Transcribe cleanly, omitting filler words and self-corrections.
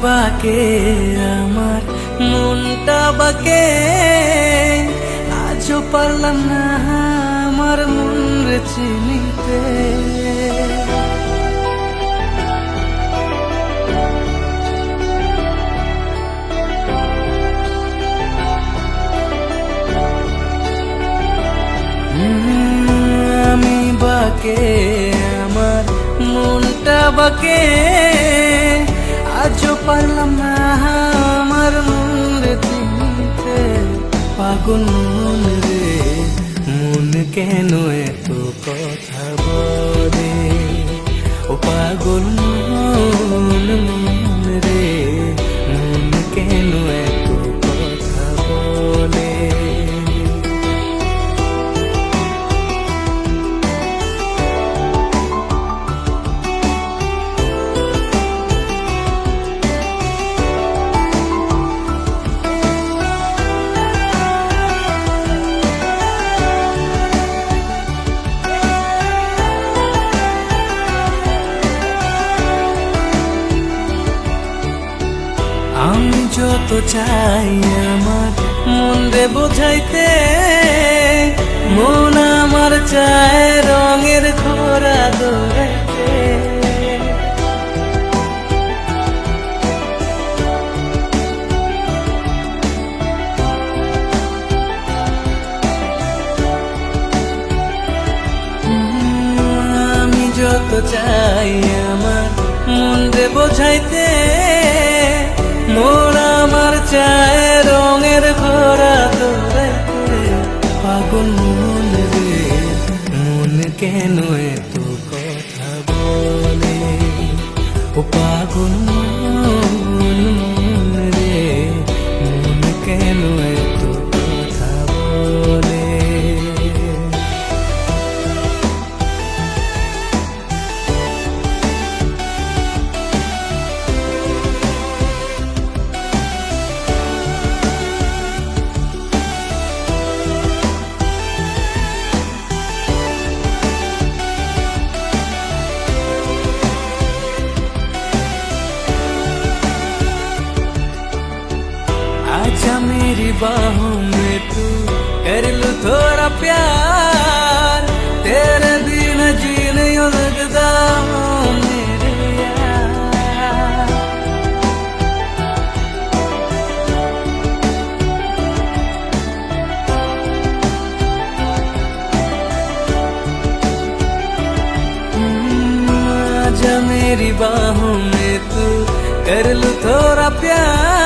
বাকে আমার মনটা বাকে, আজও পারলাম না আমার মন রে চিনিতে। আমি বাকে আমার মনটা বাকে, আজও পারলাম না আমার মন রে চিনতে। পাগল মন রে মন কেন এত কথা বলে, ও পাগল মন মন রে মন কেন এত কথা বলে। আমি যত চাই আমার মন রে বোঝাইতে, মন আমার চায় রঙের ঘোড়া দৌড়াইতে। আমি যত চাই আমার মন রে বোঝাইতে, মন আমার চায় রঙের ঘোড়া দৌড়াইতে। পাগল মন রে মন কেন এত কথা বলে, ও পাগল মন মন রে মন কেন এত কথা বলে। आजा मेरी बाहों में तू कर लूं थोड़ा प्यार, तेरे बिना जी नहीं लगता मेरे यार। आजा मेरी बाहों में तू कर लूं थोड़ा प्यार,